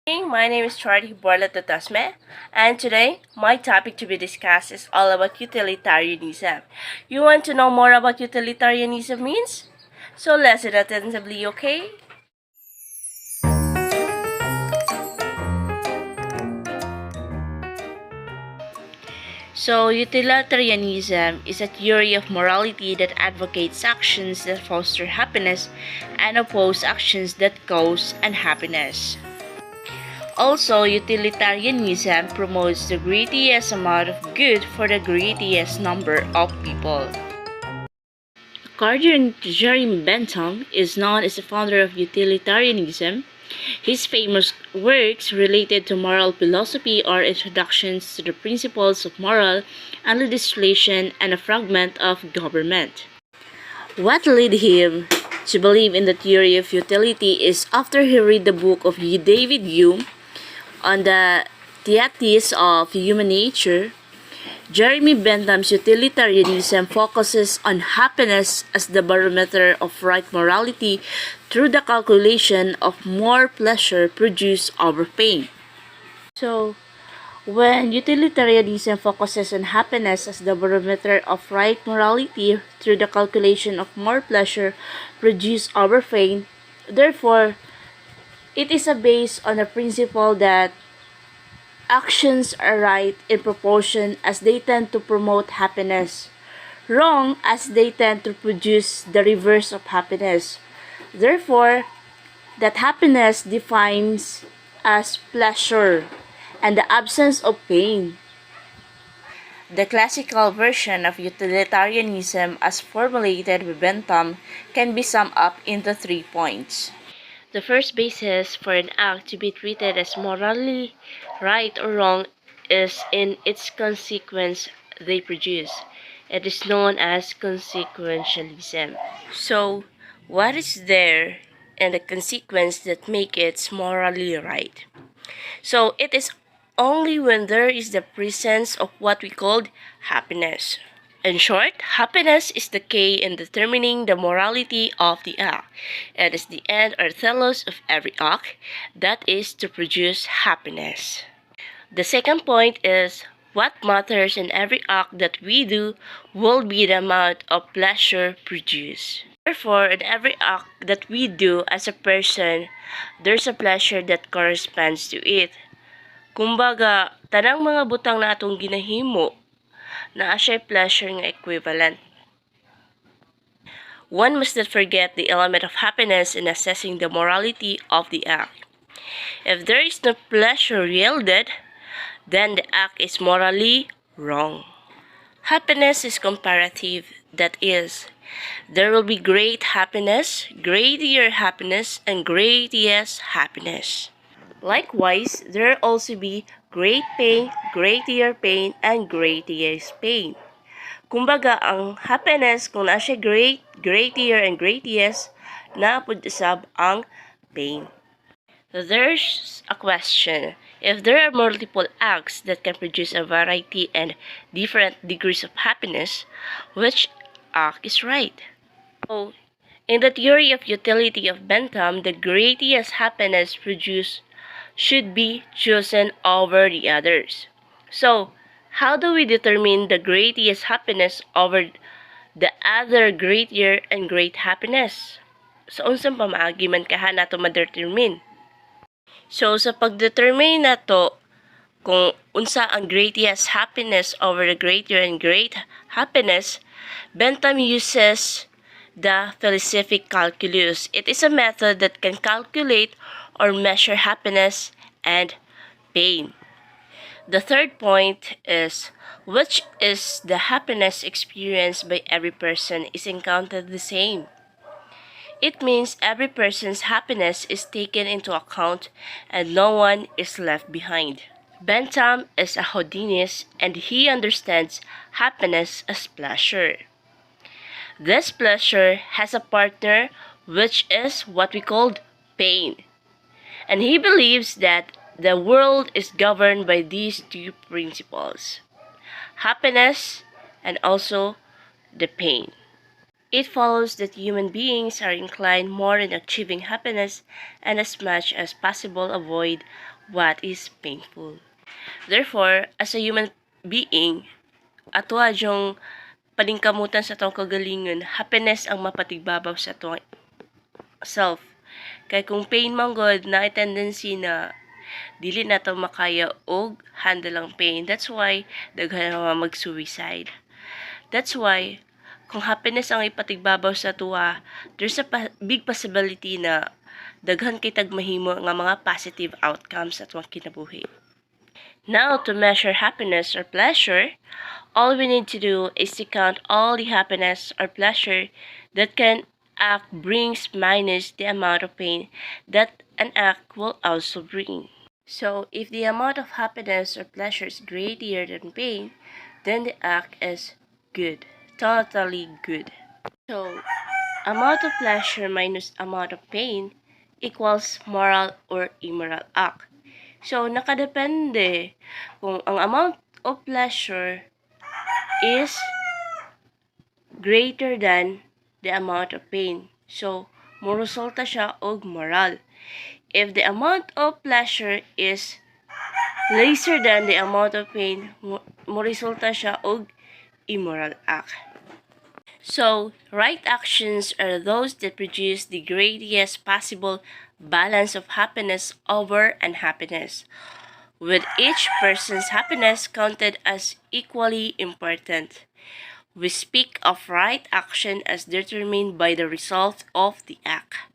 My name is Charlie Borla Tatasme, and today my topic to be discussed is all about utilitarianism. You want to know more about utilitarianism means? So listen attentively, okay? So, utilitarianism is a theory of morality that advocates actions that foster happiness and oppose actions that cause unhappiness. Also, utilitarianism promotes the greatest amount of good for the greatest number of people. According to Jeremy Bentham, is known as the founder of utilitarianism. His famous works related to moral philosophy are introductions to the principles of moral and legislation and a fragment of government. What led him to believe in the theory of utility is after he read the book of David Hume on the theories of human nature. Jeremy Bentham's utilitarianism focuses on happiness as the barometer of right morality through the calculation of more pleasure produced over pain. So, when utilitarianism focuses on happiness as the barometer of right morality through the calculation of more pleasure produced over pain, therefore, it is based on the principle that actions are right in proportion as they tend to promote happiness, wrong as they tend to produce the reverse of happiness. Therefore, that happiness defines as pleasure and the absence of pain. The classical version of utilitarianism as formulated by Bentham can be summed up into 3 points. The first basis for an act to be treated as morally right or wrong is in its consequence they produce. It is known as consequentialism. So, what is there in the consequence that make it morally right? So, it is only when there is the presence of what we call happiness. In short, happiness is the key in determining the morality of the act. It is the end or telos of every act, that is to produce happiness. The second point is what matters in every act that we do will be the amount of pleasure produced. Therefore, in every act that we do as a person, there's a pleasure that corresponds to it. Kumbaga, tanang mga butang na atong ginahimo, naa siya pleasure nga equivalent. One must not forget the element of happiness in assessing the morality of the act. If there is no pleasure yielded, then the act is morally wrong. Happiness is comparative, that is, there will be great happiness, greater happiness, and greatest happiness. Likewise, there will also be great pain, greater pain, and greatest pain. Kumbaga, ang happiness, kung na siya great, greater, and greatest, naapod usab ang pain. So there's a question. If there are multiple acts that can produce a variety and different degrees of happiness, which act is right? So, in the theory of utility of Bentham, the greatest happiness produced should be chosen over the others. So, how do we determine the greatest happiness over the other greater and great happiness? So, unsang pamaagi man kaha nato ma-determine? So, sa pag-determine nato kung unsa ang greatest happiness over the greater and great happiness, Bentham uses the philosophic calculus. It is a method that can calculate or measure happiness and pain. The third point is, which is the happiness experienced by every person is encountered the same. It means every person's happiness is taken into account and no one is left behind. Bentham is a Houdinist and he understands happiness as pleasure. This pleasure has a partner which is what we call pain. And he believes that the world is governed by these two principles, happiness and also the pain. It follows that human beings are inclined more in achieving happiness and as much as possible avoid what is painful. Therefore, as a human being, ato adyong paningkamutan sa tong kagalingon, happiness ang mapatigbabaw sa tong self. Kay kung pain man god na tendency na dili na to makaya og handle ang pain. That's why daghan nga mag-suicide. That's why kung happiness ang ipatigbabaw sa tuwa, there's a big possibility na daghan kitag mahimo nga mga positive outcomes sa tuwang kinabuhi. Now, to measure happiness or pleasure, all we need to do is to count all the happiness or pleasure that can act brings minus the amount of pain that an act will also bring. So, if the amount of happiness or pleasure is greater than pain, then the act is good, totally good. So, amount of pleasure minus amount of pain equals moral or immoral act. So, nakadepende kung ang amount of pleasure is greater than the amount of pain. So, moresulta siya og moral. If the amount of pleasure is lesser than the amount of pain, moresulta siya og immoral act. So, right actions are those that produce the greatest possible balance of happiness over unhappiness, with each person's happiness counted as equally important. We speak of right action as determined by the result of the act.